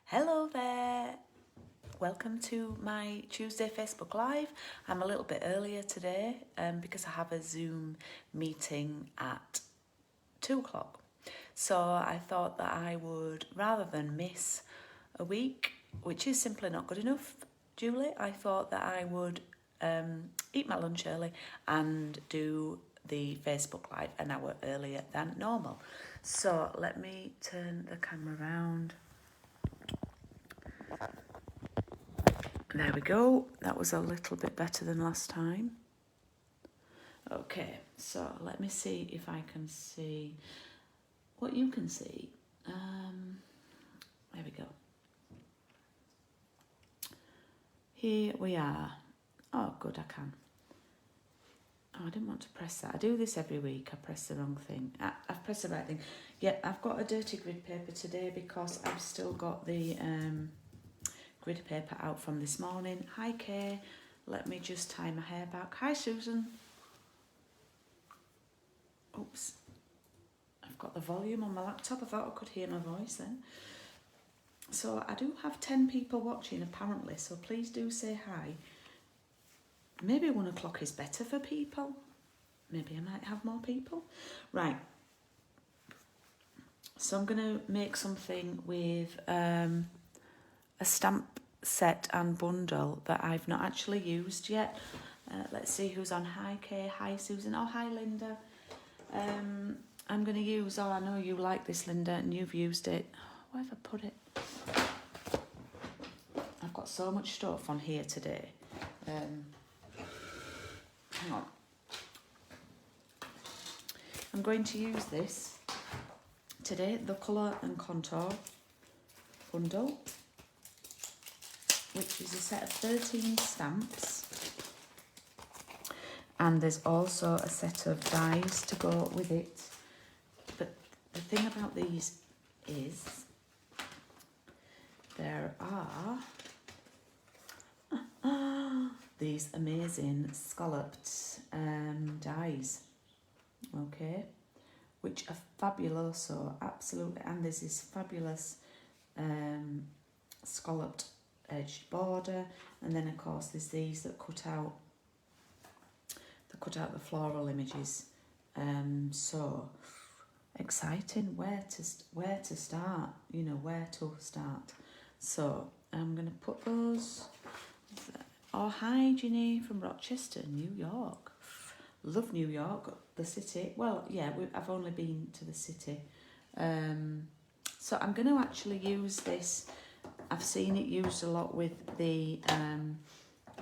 Hello there, welcome to my Tuesday Facebook Live. I'm a little bit earlier today because I have a Zoom meeting at 2 o'clock. So I thought that I would, rather than miss a week, which is simply not good enough, Julie, I thought that I would eat my lunch early and do the Facebook Live an hour earlier than normal. So let me turn the camera around. There we go. That was a little bit better than last time. Okay, so let me see if I can see what you can see. There we go. Here we are. Oh, good, I can. Oh, I didn't want to press that. I do this every week. I press the wrong thing. I've pressed the right thing. Yeah, I've got a dirty grid paper today because I've still got the grid paper out from this morning. Hi, Kay. Let me just tie my hair back. Hi, Susan. Oops. I've got the volume on my laptop. I thought I could hear my voice then. So I do have 10 people watching apparently, so please do say hi. Maybe 1 o'clock is better for people. Maybe I might have more people. Right. So I'm going to make something with a stamp set and bundle that I've not actually used yet. Let's see who's on. Hi, Kay. Hi, Susan. Oh, hi, Linda. I'm going to use, oh, I know you like this, Linda, and you've used it. Where have I put it? I've got so much stuff on here today. Hang on. I'm going to use this today, the Colour and Contour bundle, which is a set of 13 stamps. And there's also a set of dies to go with it. But the thing about these is there are these amazing scalloped dies, okay, which are fabuloso, absolutely. And there's this fabulous scalloped edged border, and then of course there's these that cut out the floral images. So exciting. Where to start? You know, where to start. So I'm gonna put those. Oh, hi, Ginny from Rochester, New York. Love New York, the city. Well, yeah, I've only been to the city. So I'm going to actually use this. I've seen it used a lot with the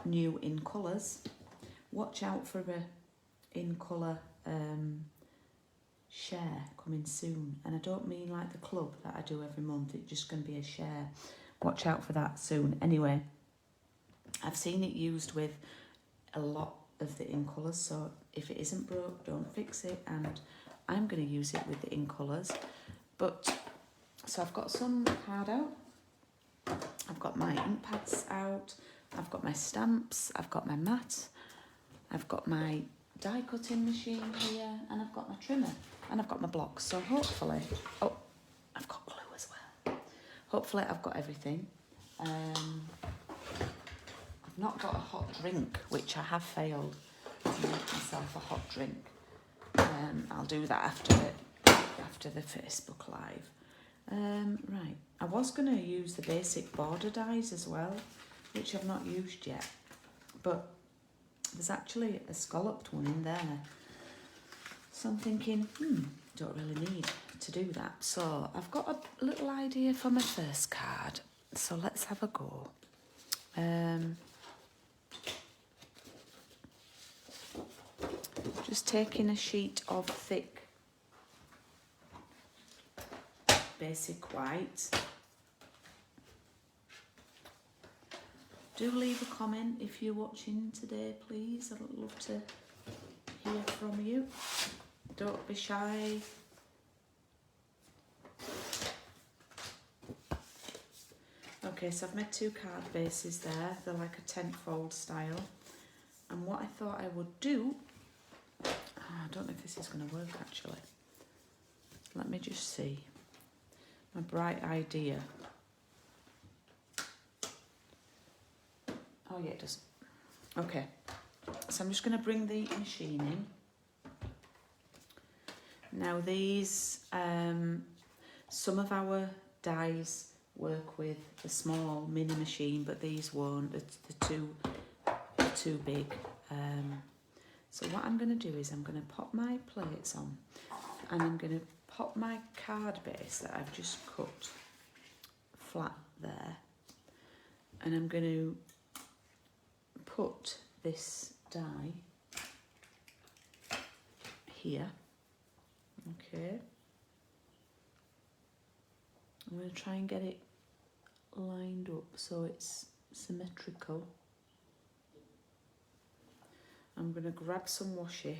new In Colours. Watch out for a In Colour share coming soon. And I don't mean like the club that I do every month. It's just going to be a share. Watch out for that soon. Anyway, I've seen it used with a lot of the In Colours, so if it isn't broke, don't fix it, and I'm going to use it with the In Colours. But, so I've got some card out, I've got my ink pads out, I've got my stamps, I've got my mat, I've got my die cutting machine here, and I've got my trimmer, and I've got my blocks, so hopefully, oh, I've got glue as well. Hopefully I've got everything. I've not got a hot drink, which I have failed to make myself a hot drink. I'll do that after the Facebook Live. Right, I was going to use the basic border dies as well, which I've not used yet, but there's actually a scalloped one in there. So I'm thinking, don't really need to do that. So I've got a little idea for my first card. So let's have a go. Just taking a sheet of thick basic white. Do leave a comment if you're watching today, please. I'd love to hear from you. Don't be shy. Okay, so I've made 2 card bases there. They're like a tent fold style. And what I thought I would do, I don't know if this is going to work actually. Let me just see. My bright idea. Oh yeah, it does. Okay, so I'm just going to bring the machine in. Now these, some of our dies work with the small mini machine, but these won't. They're too big. So what I'm going to do is I'm going to pop my plates on, and I'm going to pop my card base that I've just cut flat there, and I'm going to put this die here. Okay, I'm going to try and get it lined up so it's symmetrical. I'm going to grab some washi.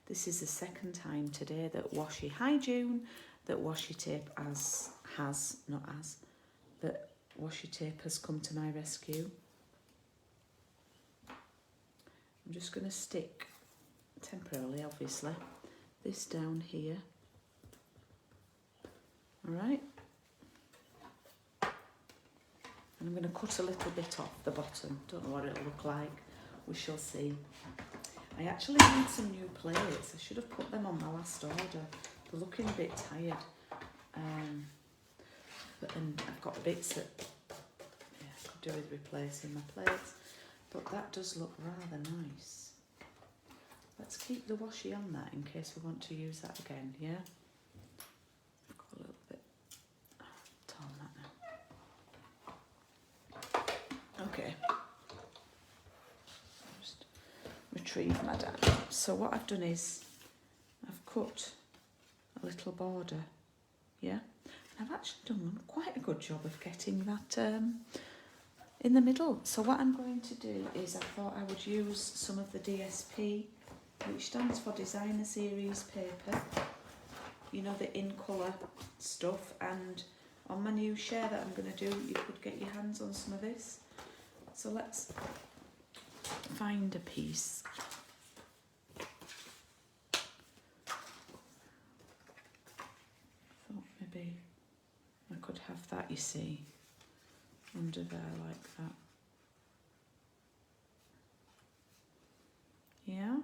This is the second time today that washi, hi June, that washi tape that washi tape has come to my rescue. I'm just going to stick, temporarily obviously, this down here. Alright. And I'm going to cut a little bit off the bottom. Don't know what it'll look like. We shall see. I actually need some new plates. I should have put them on my last order. They're looking a bit tired. But then I've got bits that I could do with replacing my plates. But that does look rather nice. Let's keep the washi on that in case we want to use that again, yeah? I've got a little bit torn that now. Okay. Just retrieve my die. So what I've done is I've cut a little border, yeah? I've actually done quite a good job of getting that in the middle. So what I'm going to do is I thought I would use some of the DSP, which stands for Designer Series paper, you know, the in colour stuff, and on my new share that I'm going to do, you could get your hands on some of this. So let's find a piece. Thought maybe I could have that, you see, under there like that. Yeah.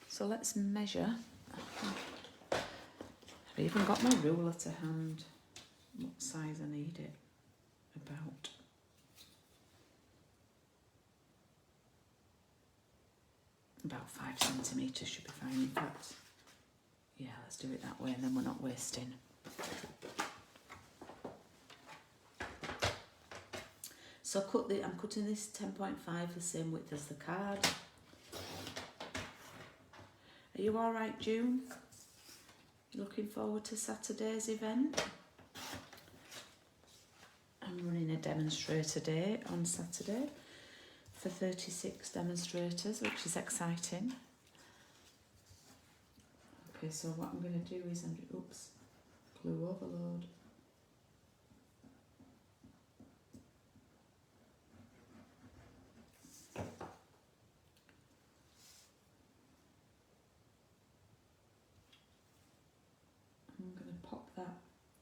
So let's measure. I've even got my ruler to hand. What size I need it. About 5 centimetres should be fine. In fact, yeah, let's do it that way, and then we're not wasting. So I'm cutting this 10.5 the same width as the card. Are you all right, June? Looking forward to Saturday's event? I'm running a demonstrator day on Saturday for 36 demonstrators, which is exciting. Okay, so what I'm going to do is, glue overload. I'm going to pop that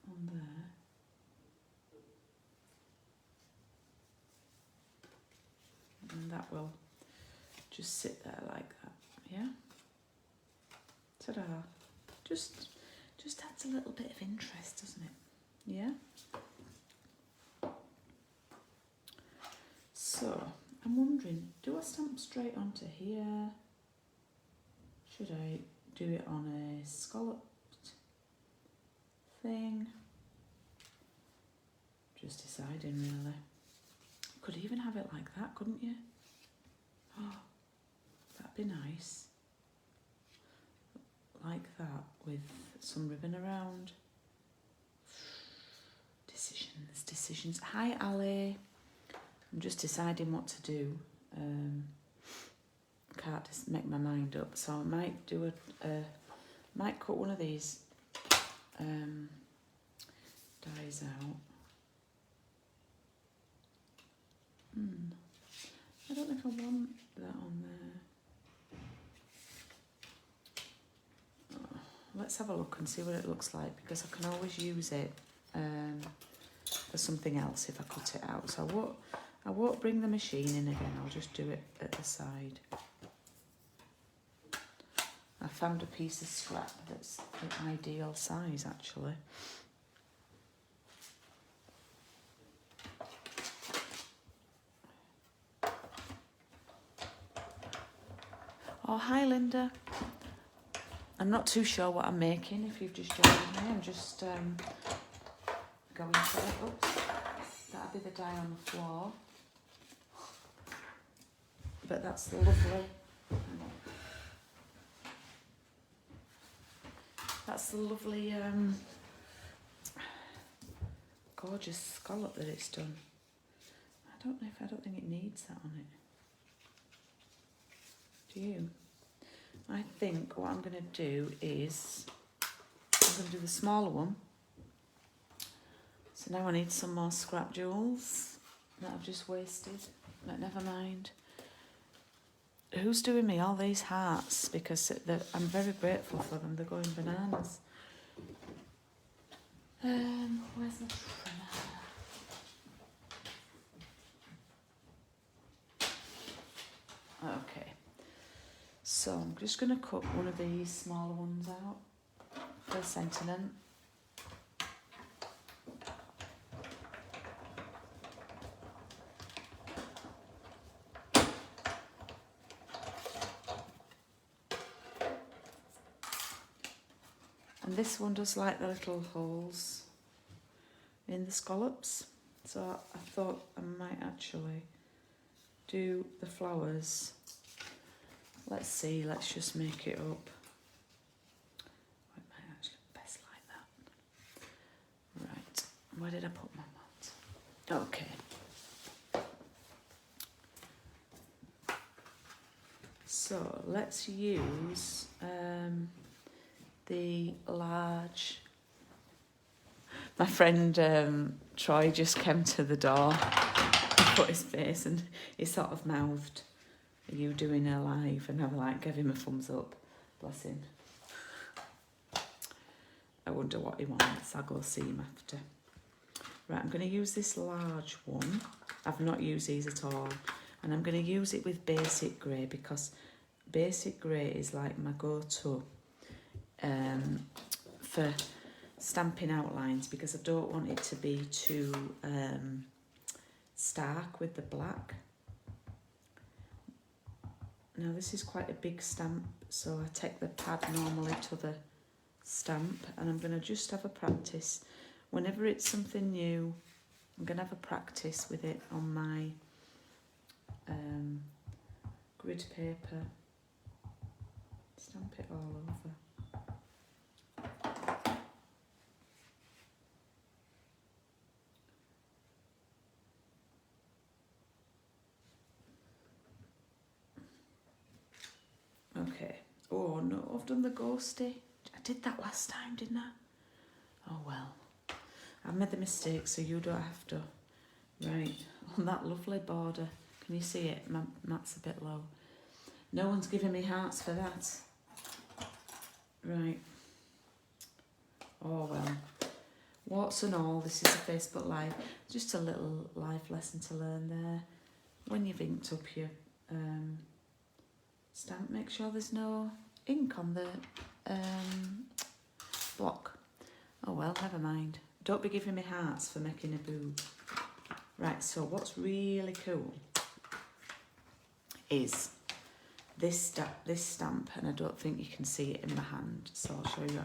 on there. And that will just sit there like that, yeah? Ta-da. Just adds a little bit of interest, doesn't it? Yeah? So, I'm wondering, do I stamp straight onto here? Should I do it on a scalloped thing? Just deciding, really. Could even have it like that, couldn't you? Oh, that'd be nice. Like that, with some ribbon around. Decisions. Hi, Ali. I'm just deciding what to do. Can't just make my mind up, so I might do might cut one of these dies out. I don't know if I want that on there. Oh, let's have a look and see what it looks like, because I can always use it for something else if I cut it out. So what I won't bring the machine in again, I'll just do it at the side. I found a piece of scrap that's the ideal size actually. Oh, hi Linda. I'm not too sure what I'm making if you've just joined me. I'm just going for it. Oops, that'll be the die on the floor. But that's the lovely, gorgeous scallop that it's done. I don't think it needs that on it. Do you? I think what I'm going to do is, I'm going to do the smaller one. So now I need some more scrap jewels that I've just wasted, but never mind. Who's doing me all these hearts? Because I'm very grateful for them, they're going bananas. Where's my trimmer? Okay. So I'm just going to cut one of these smaller ones out for sentiment. And this one does like the little holes in the scallops. So I thought I might actually do the flowers. Let's see, let's just make it up. It might actually be best like that. Right, where did I put my mat? Okay. So let's use the large. My friend Troy just came to the door and put his face and he sort of mouthed, "Are you doing a live?" And I gave him a thumbs up. Bless him. I wonder what he wants. I'll go see him after. Right, I'm going to use this large one. I've not used these at all. And I'm going to use it with basic grey because basic grey is like my go-to for stamping outlines, because I don't want it to be too stark with the black. Now this is quite a big stamp, so I take the pad normally to the stamp, and I'm going to just have a practice. Whenever it's something new, I'm going to have a practice with it on my grid paper. Stamp it all over. Okay. Oh no, I've done the ghosty. I did that last time, didn't I? Oh well. I made the mistake, so you don't have to. Right, on that lovely border. Can you see it? My mat's a bit low. No one's giving me hearts for that. Right. Oh well. Warts and all, this is a Facebook Live. Just a little life lesson to learn there. When you've inked up your stamp, make sure there's no ink on the block. Oh well, never mind. Don't be giving me hearts for making a boob. Right, so what's really cool is this stamp, and I don't think you can see it in my hand, so I'll show you.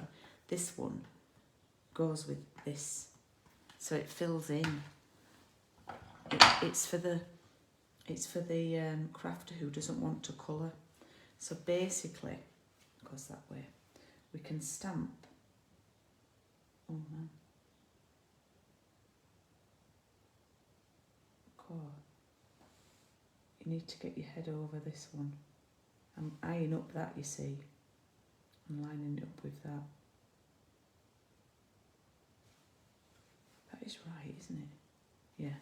This one goes with this, so it fills in. It's for the crafter who doesn't want to colour. So basically, it goes that way. We can stamp. Oh man. God. You need to get your head over this one. I'm eyeing up that, you see. I'm lining it up with that. That is right, isn't it? Yeah.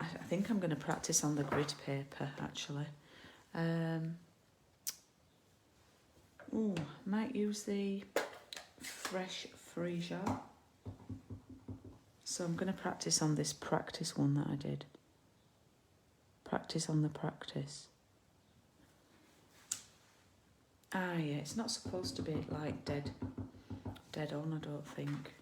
I think I'm going to practice on the grid paper, actually. Might use the fresh freesia. So I'm going to practice on this practice one that I did. Practice on the practice. Ah, yeah, it's not supposed to be like dead on, I don't think.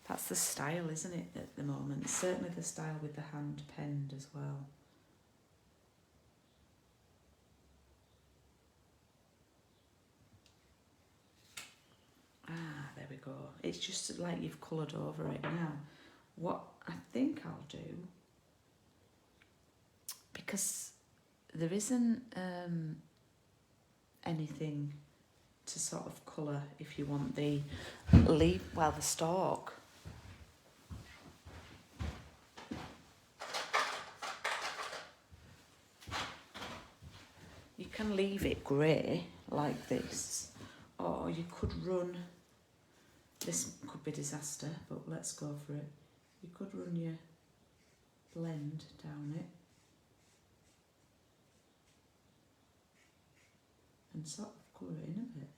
That's the style, isn't it, at the moment? Certainly the style with the hand penned as well. Ah, there we go. It's just like you've coloured over it now. What I think I'll do, because there isn't anything to sort of colour if you want the leaf, well, the stalk. You can leave it grey like this, or you could run, this could be disaster, but let's go for it. You could run your blend down it and sort of colour it in a bit.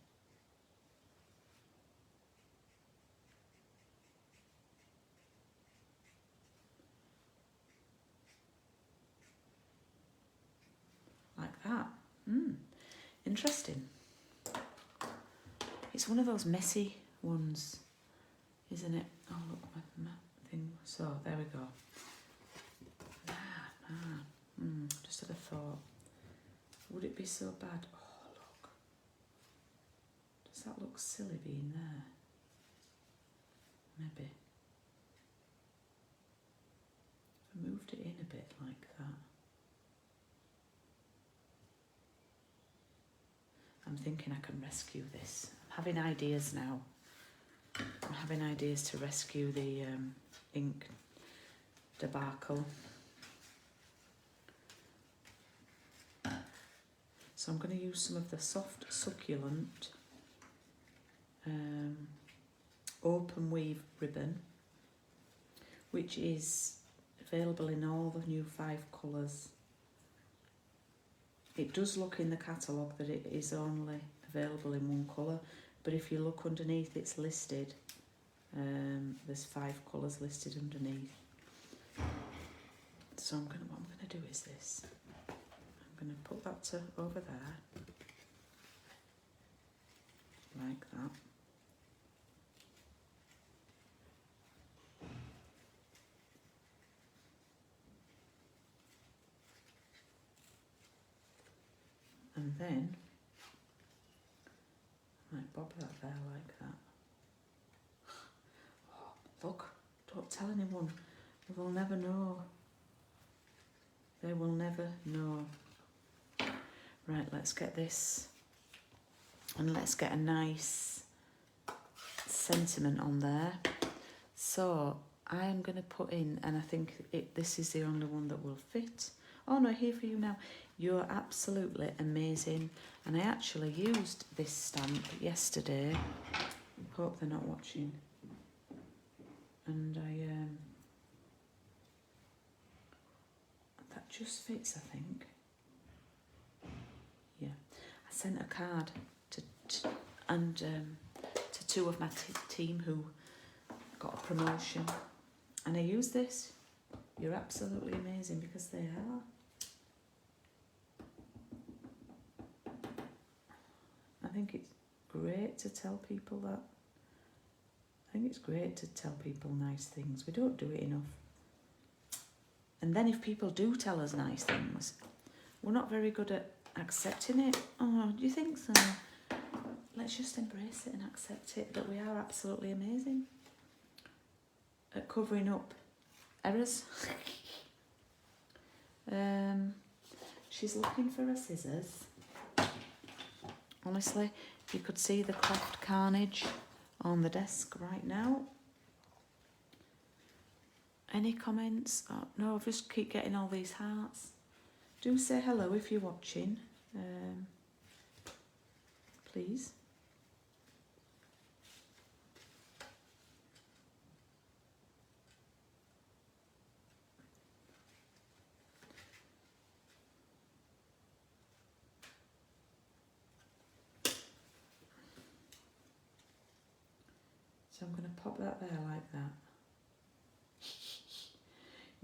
Like that. Interesting. It's one of those messy ones, isn't it? Oh, look, my thing. So, there we go. Just had a thought. Would it be so bad? Oh, look. Does that look silly being there? Maybe. If I moved it in a bit like that. I'm thinking I can rescue this. I'm having ideas now. I'm having ideas to rescue the ink debacle. So I'm going to use some of the soft succulent open weave ribbon, which is available in all the new 5 colours. It does look in the catalogue that it is only available in 1 colour, but if you look underneath, it's listed. There's 5 colours listed underneath. So what I'm going to do is this. I'm going to put that over there, like that. And then I might bob that there like that. Oh, look, don't tell anyone. They will never know. They will never know. Right, let's get this. And let's get a nice sentiment on there. So I am going to put in, and I think this is the only one that will fit. Oh no, here for you now. You're absolutely amazing. And I actually used this stamp yesterday. Hope they're not watching. And that just fits, I think. Yeah. I sent a card to 2 of my team who got a promotion. And I used this. You're absolutely amazing, because they are. I think it's great to tell people that. I think it's great to tell people nice things. We don't do it enough. And then if people do tell us nice things, we're not very good at accepting it. Oh, do you think so? Let's just embrace it and accept it, that we are absolutely amazing at covering up errors. She's looking for her scissors. Honestly, if you could see the craft carnage on the desk right now. Any comments? Oh, no, I just keep getting all these hearts. Do say hello if you're watching, please. So I'm going to pop that there like that.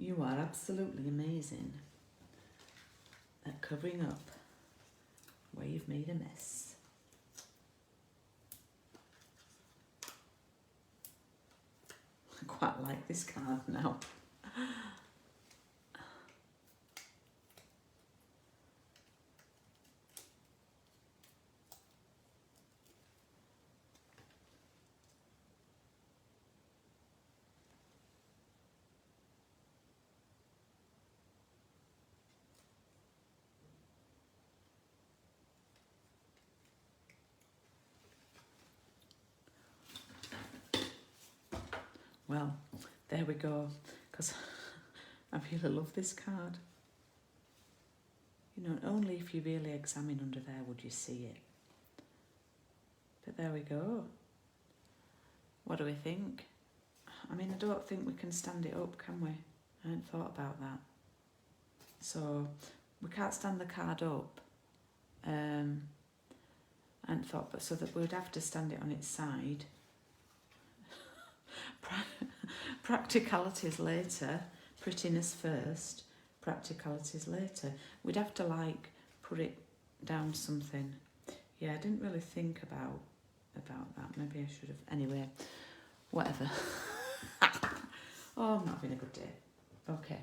You are absolutely amazing at covering up where you've made a mess. I quite like this card now. Well, there we go, because I really love this card. You know, only if you really examine under there would you see it. But there we go. What do we think? I mean, I don't think we can stand it up, can we? I hadn't thought about that. So, we can't stand the card up. I hadn't thought, but so that we'd have to stand it on its side. Practicalities later, prettiness first, practicalities later. We'd have to like put it down something. Yeah, I didn't really think about that. Maybe I should have. Anyway, whatever. Oh, I'm not having a good day. Okay.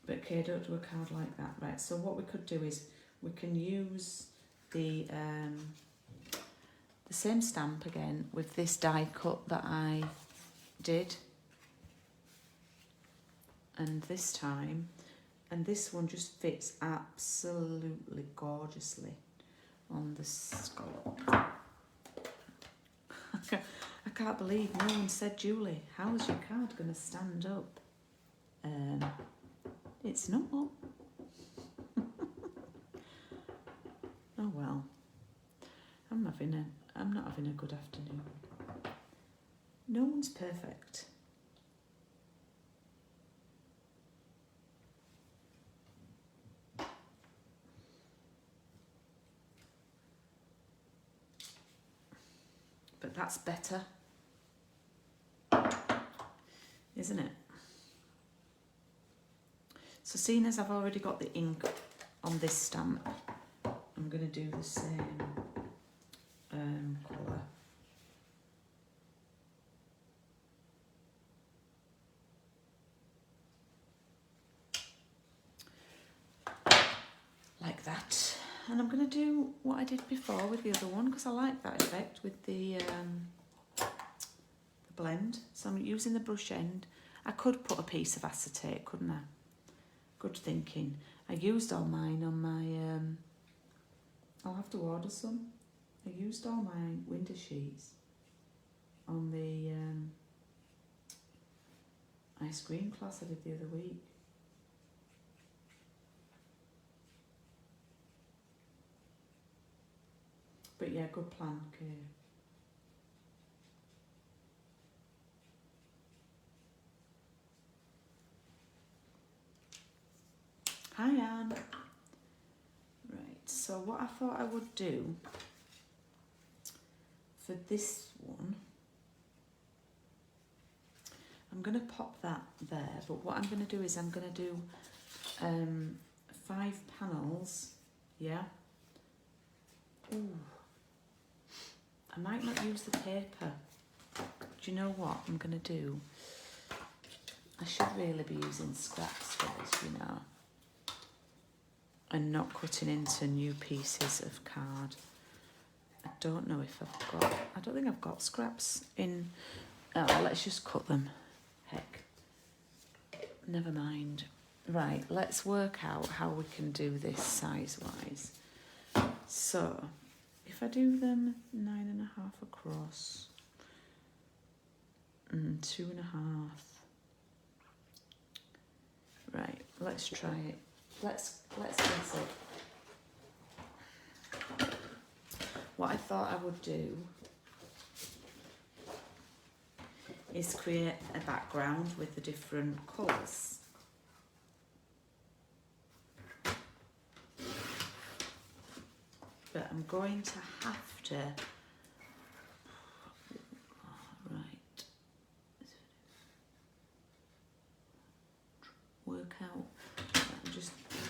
But okay, don't do a card like that. Right, so what we could do is we can use the same stamp again with this die cut that I did. And this time, and this one just fits absolutely gorgeously on the scallop. I can't believe no one said, Julie, how is your card going to stand up? It's not. Oh well. I'm not having a good afternoon. No one's perfect. But that's better, isn't it? So seeing as I've already got the ink on this stamp, I'm going to do the same colour. Like that. And I'm going to do what I did before with the other one because I like that effect with the blend. So I'm using the brush end. I could put a piece of acetate, couldn't I? Good thinking. I used all mine on my... I'll have to order some. I used all my window sheets on the ice cream class I did the other week. But yeah, good plan, okay. Hi, Anne. Right, so what I thought I would do for this one, I'm going to pop that there, but what I'm going to do is I'm going to do 5 panels, yeah? Ooh. I might not use the paper. Do you know what I'm going to do? I should really be using scraps for this, you know, and not cutting into new pieces of card. I don't know if I've got... I don't think I've got scraps in... Oh, let's just cut them. Heck. Never mind. Right, let's work out how we can do this size-wise. So, if I do them 9.5 across and 2.5. Right, let's try it. Let's guess it. What I thought I would do is create a background with the different colours. But I'm going to have to... Right.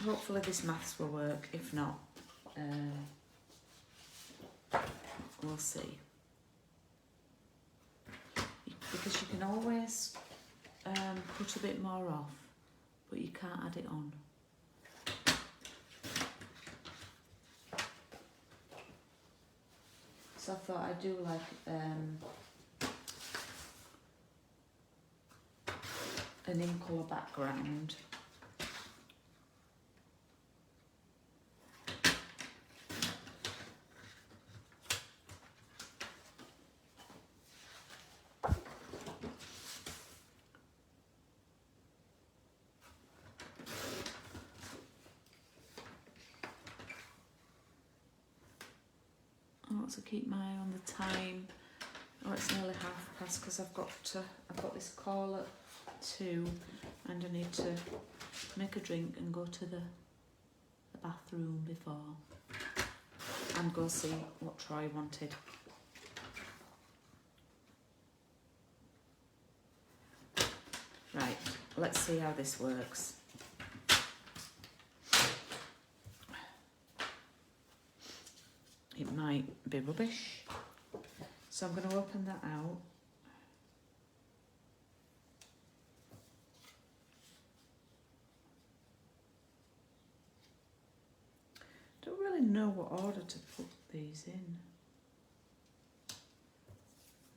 hopefully this maths will work. If not, we'll see. Because you can always put a bit more off, but you can't add it on. So I thought I'd do like an in-colour background. To keep my eye on the time. Oh, it's nearly past because I've got this call at 2 and I need to make a drink and go to the bathroom before and go see what Troy wanted. Right, let's see how this works. It might be rubbish. So I'm going to open that out. Don't really know what order to put these in.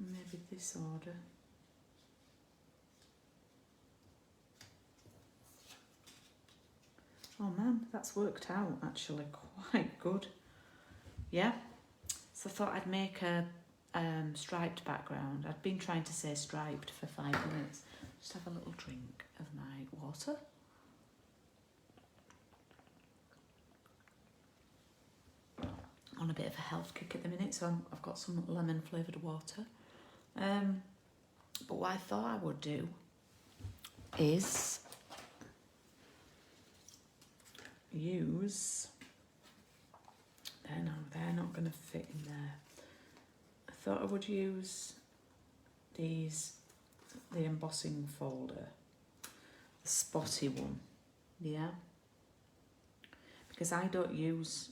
Maybe this order. Oh man, that's worked out actually quite good. Yeah, so I thought I'd make a striped background. I'd been trying to say striped for 5 minutes. Just have a little drink of my water. On a bit of a health kick at the minute, so I've got some lemon flavoured water. But what I thought I would do is use... They're not going to fit in there. I thought I would use the embossing folder, the spotty one, yeah, because I don't use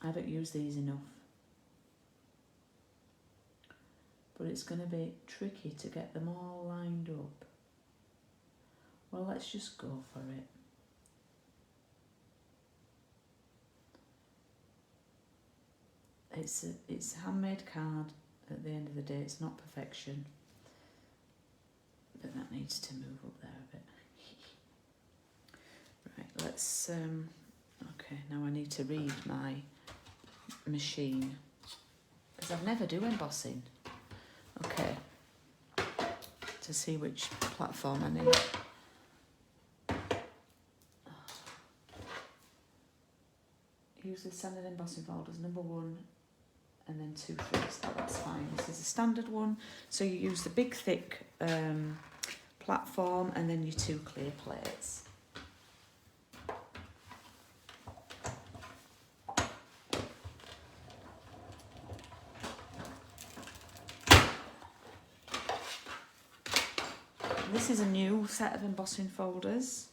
these enough. But it's going to be tricky to get them all lined up. Well, let's just go for it. It's a handmade card at the end of the day. It's not perfection, but that needs to move up there a bit. Right, let's okay, now I need to read my machine because I've never do embossing. Okay, to see which platform I need. Use the standard embossing folders, number 1 and then 2 3. That's fine. This is a standard one. So you use the big thick platform and then your 2 clear plates. This is a new set of embossing folders.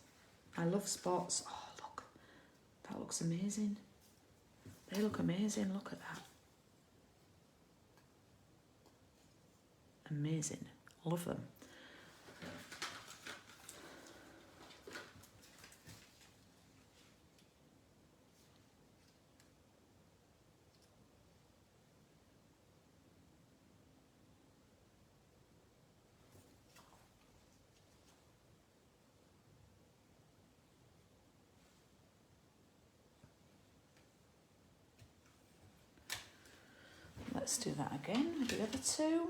I love spots. Oh look, that looks amazing. They look amazing, look at that. Amazing, love them. Let's do that again with the other 2.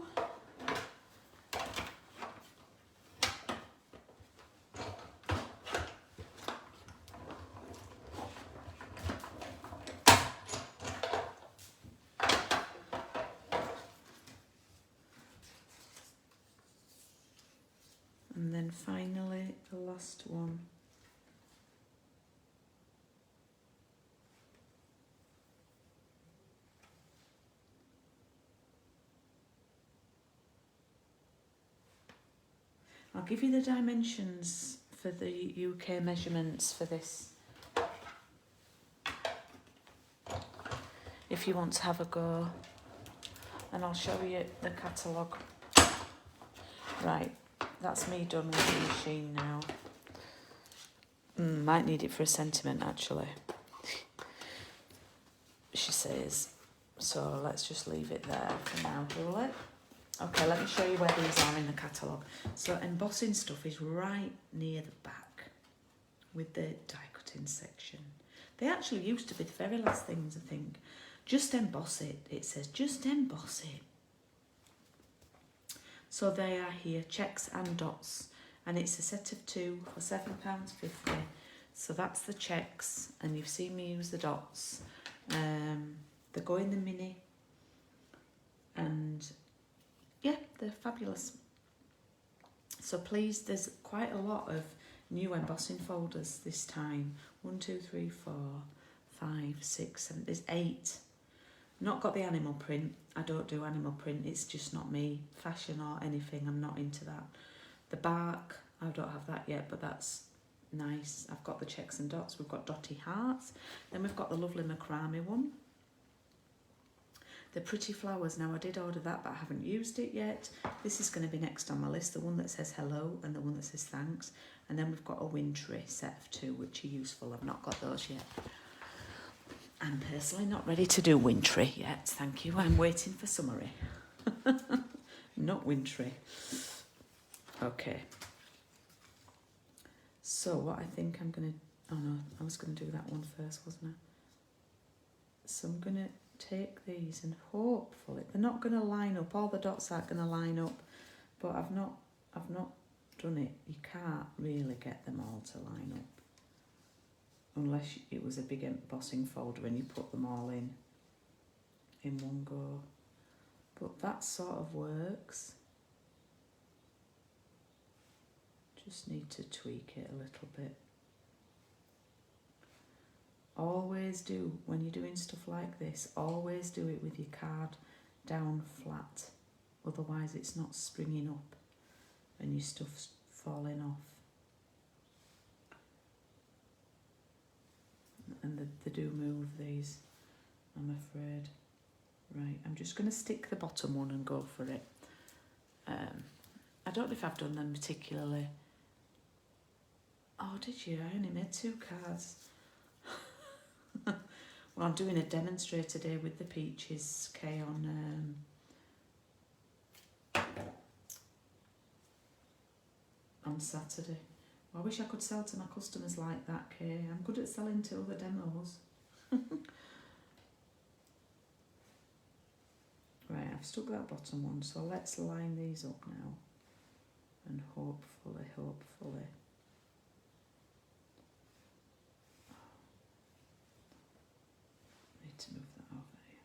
And then finally the last one. I'll give you the dimensions for the UK measurements for this. If you want to have a go, and I'll show you the catalogue. Right, that's me done with the machine now. Might need it for a sentiment actually, she says. So let's just leave it there for now, will it? Okay, let me show you where these are in the catalogue. So embossing stuff is right near the back with the die cutting section. They actually used to be the very last things, I think. Just emboss it, it says, just emboss it. So they are here, checks and dots, and it's a set of 2 for £7.50. So that's the checks, and you've seen me use the dots. They go in the mini, and yeah, they're fabulous. So please, there's quite a lot of new embossing folders this time. 1, 2, 3, 4, 5, 6, 7, there's 8. Not got the animal print. I don't do animal print. It's just not me. Fashion or anything, I'm not into that. The bark, I don't have that yet, but that's nice. I've got the checks and dots. We've got dotty hearts. Then we've got the lovely macrame one. The pretty flowers. Now I did order that, but I haven't used it yet. This is going to be next on my list. The one that says hello and the one that says thanks. And then we've got a wintry set of 2, which are useful. I've not got those yet. I'm personally not ready to do wintry yet, thank you. I'm waiting for summery. Not wintry. Okay. So what I think I'm going to... Oh no, I was going to do that one first, wasn't I? So I'm going to take these and hopefully... They're not going to line up. All the dots aren't going to line up. But I've not done it. You can't really get them all to line up. Unless it was a big embossing folder and you put them all in one go. But that sort of works. Just need to tweak it a little bit. Always do, when you're doing stuff like this, always do it with your card down flat. Otherwise it's not springing up and your stuff's falling off. And they do move, these, I'm afraid. Right, I'm just going to stick the bottom one and go for it. I don't know if I've done them particularly. Oh, did you? I only made 2 cards. Well, I'm doing a demonstrator day with the Peaches K on Saturday. I wish I could sell to my customers like that, Kay. I'm good at selling to other demos. Right, I've stuck that bottom one, so let's line these up now. And hopefully... Need to move that over here.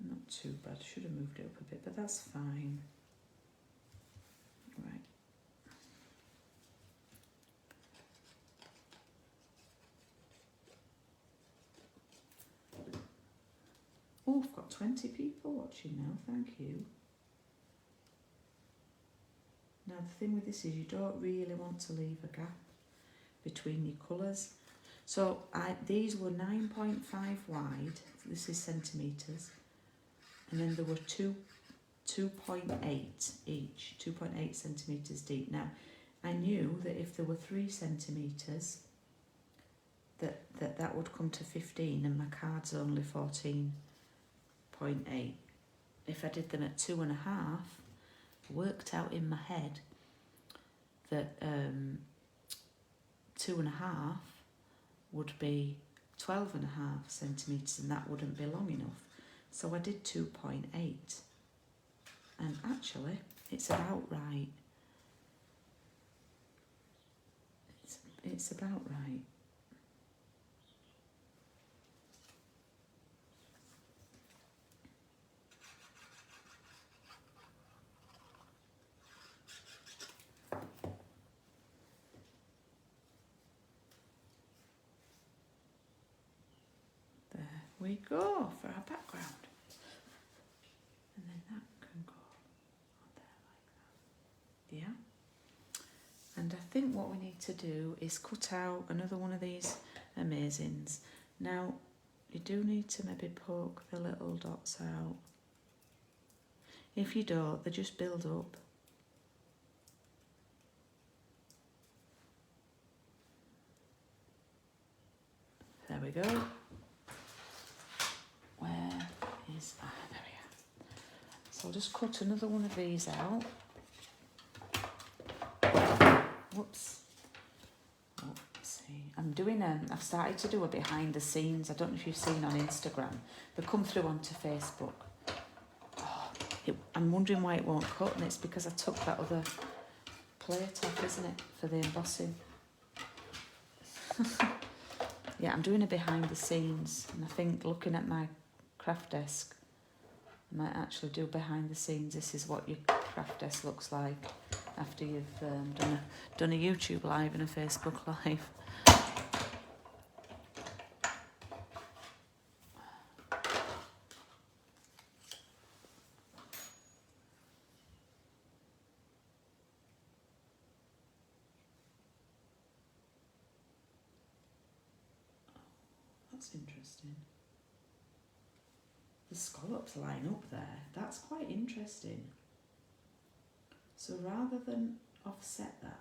Not too bad, should have moved it up a bit, but that's fine. Right. Oh, I've got 20 people watching now, thank you. Now the thing with this is you don't really want to leave a gap between your colours. So these were 9.5 wide, this is centimetres, and then there were 2.8 each, 2.8 centimetres deep. Now I knew that if there were 3 centimetres that would come to 15 and my card's only 14.8. If I did them at 2.5, worked out in my head that 2.5 would be 12.5 centimetres and that wouldn't be long enough. So I did 2.8 and actually it's about right. It's about right. we go for our background. And then that can go on there like that. Yeah. And I think what we need to do is cut out another one of these Amazings. Now, you do need to maybe poke the little dots out. If you don't, they just build up. There we go. Where is... Ah, there we are. So I'll just cut another one of these out. Whoops. I'm doing I've started to do a behind the scenes. I don't know if you've seen on Instagram. They come through onto Facebook. Oh, I'm wondering why it won't cut, and it's because I took that other plate off, isn't it, for the embossing. Yeah, I'm doing a behind the scenes, and I think looking at my craft desk, I might actually do behind the scenes. This is what your craft desk looks like after you've done a YouTube live and a Facebook live. That's interesting. The scallops line up there. That's quite interesting. So rather than offset that,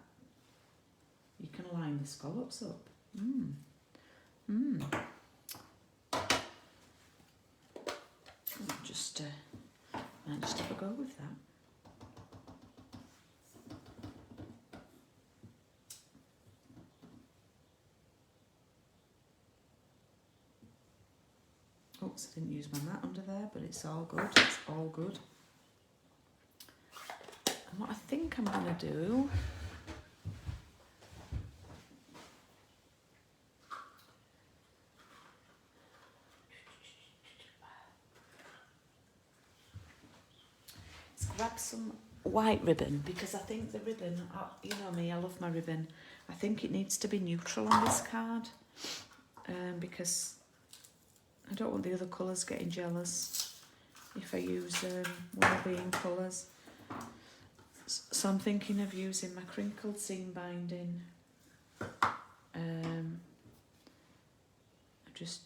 you can line the scallops up. Might just have a go with that. Oops, I didn't use my mat under there, but it's all good. It's all good. And what I think I'm going to do is grab some white ribbon, because I think the ribbon, you know me, I love my ribbon. I think it needs to be neutral on this card, because I don't want the other colours getting jealous if I use one of the in colours. So I'm thinking of using my crinkled seam binding. I just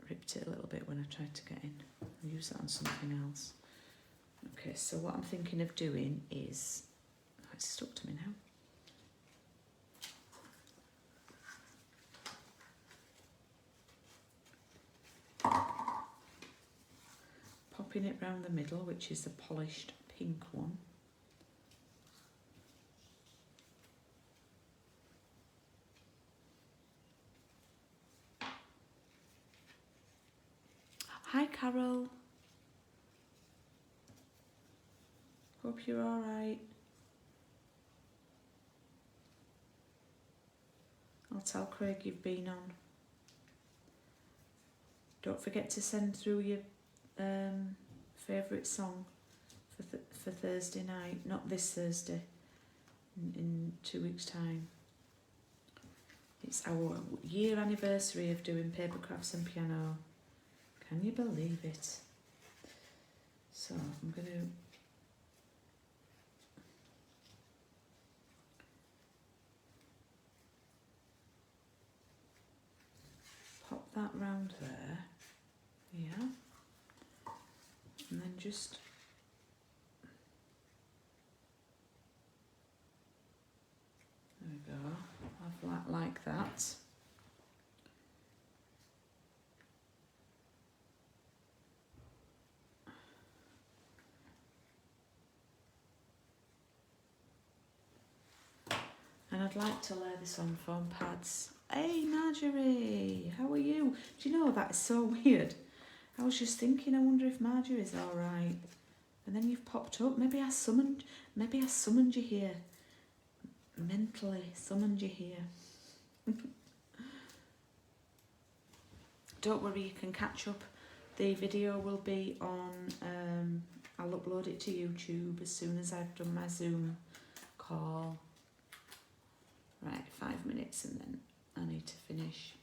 ripped it a little bit when I tried to get in. I'll use that on something else. Okay, so what I'm thinking of doing is... Oh, it's stuck to me now. Popping it round the middle, which is the polished pink one. Hi Carol. Hope you're all right. I'll tell Craig you've been on. Don't forget to send through your favourite song for Thursday night. Not this Thursday, in 2 weeks' time. It's our year anniversary of doing paper crafts and piano. Can you believe it? So I'm going to pop that round there, yeah, and then just there we go, have that like that. And I'd like to lay this on foam pads. Hey Marjorie, how are you? Do you know, that is so weird. I was just thinking, I wonder if Marjorie's all right. And then you've popped up. Maybe I summoned you here. Mentally summoned you here. Don't worry, you can catch up. The video will be on, I'll upload it to YouTube as soon as I've done my Zoom call. Right, 5 minutes and then I need to finish.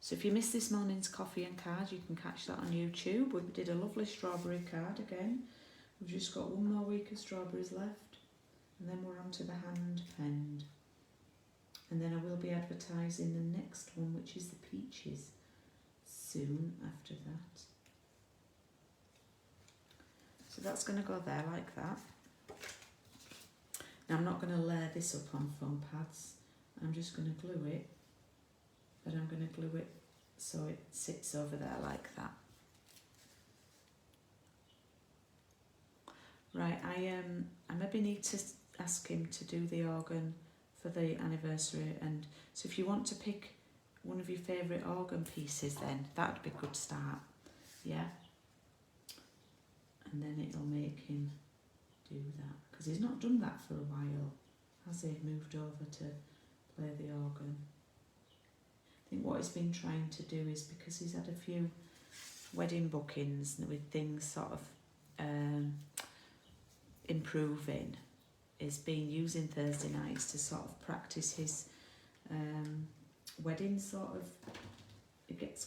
So if you missed this morning's coffee and card, you can catch that on YouTube. We did a lovely strawberry card again. We've just got one more week of strawberries left, and then we're on to the hand penned. And then I will be advertising the next one, which is the peaches, soon after that. So that's going to go there like that. Now I'm not going to layer this up on foam pads. I'm just going to glue it, but I'm going to glue it so it sits over there like that. Right, I maybe need to ask him to do the organ for the anniversary, and so if you want to pick one of your favourite organ pieces, then that'd be a good start, yeah? And then it'll make him do that, because he's not done that for a while, has he? Moved over to play the organ. I think what he's been trying to do is, because he's had a few wedding bookings with things sort of improving, is been using Thursday nights to sort of practice his wedding sort of. It gets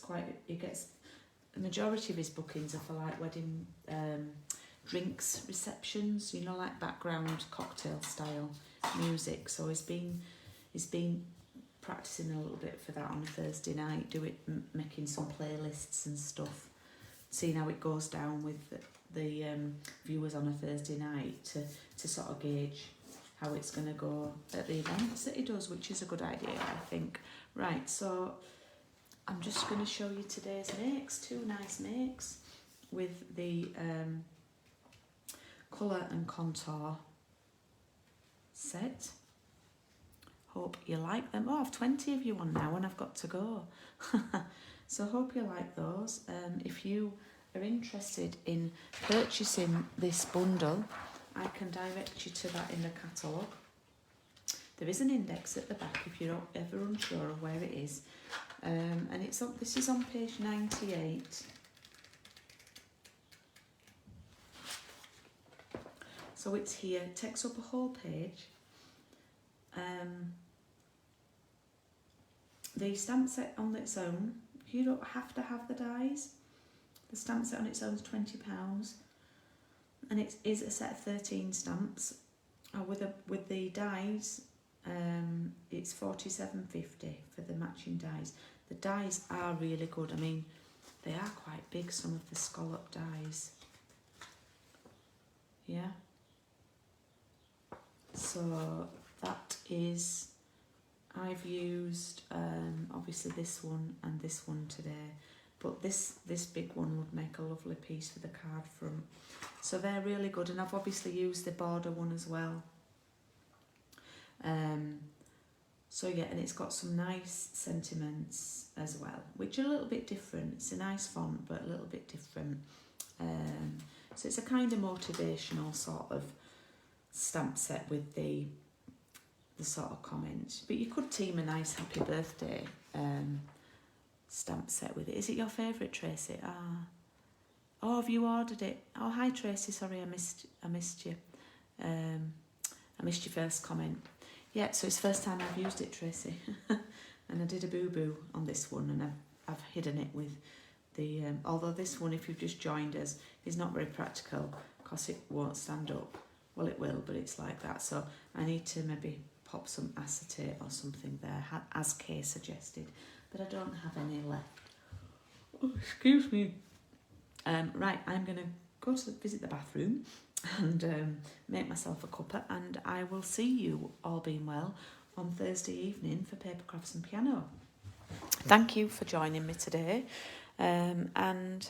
the majority of his bookings are for like wedding drinks receptions, you know, like background cocktail style music. So he's been practicing a little bit for that on a Thursday night, making some playlists and stuff, seeing how it goes down with the viewers on a Thursday night to sort of gauge how it's going to go at the events that he does, which is a good idea, I think. Right, so I'm just going to show you today's makes, two nice makes with the colour and contour set. Hope you like them. Oh, I've 20 of you on now and I've got to go. So hope you like those. If you are interested in purchasing this bundle, I can direct you to that in the catalogue. There is an index at the back if you're ever unsure of where it is. And this is on page 98. So it's here, it takes up a whole page. The stamp set on its own, you don't have to have the dies. The stamp set on its own is £20, and it is a set of 13 stamps. With the dies, it's £47.50 for the matching dies. The dies are really good. I mean, they are quite big, some of the scallop dies. Yeah. So that is, I've used obviously this one and this one today, but this big one would make a lovely piece for the card front. So they're really good, and I've obviously used the border one as well. So yeah, and it's got some nice sentiments as well, which are a little bit different. It's a nice font, but a little bit different. So it's a kind of motivational sort of stamp set with the sort of comments. But you could team a nice happy birthday stamp set with it. Is it your favourite, Tracy? Oh, have you ordered it? Oh, hi Tracy, sorry I missed you. I missed your first comment. Yeah, so it's the first time I've used it, Tracy. And I did a boo-boo on this one, and I've hidden it with the... although this one, if you've just joined us, is not very practical because it won't stand up. Well, it will, but it's like that. So I need to maybe pop some acetate or something there, as Kay suggested. But I don't have any left. Oh, excuse me. Right, I'm going to go to visit the bathroom and make myself a cuppa, and I will see you, all being well, on Thursday evening for Paper Crafts and Piano. Thank you for joining me today, and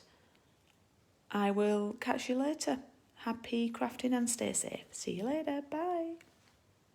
I will catch you later. Happy crafting and stay safe. See you later. Bye.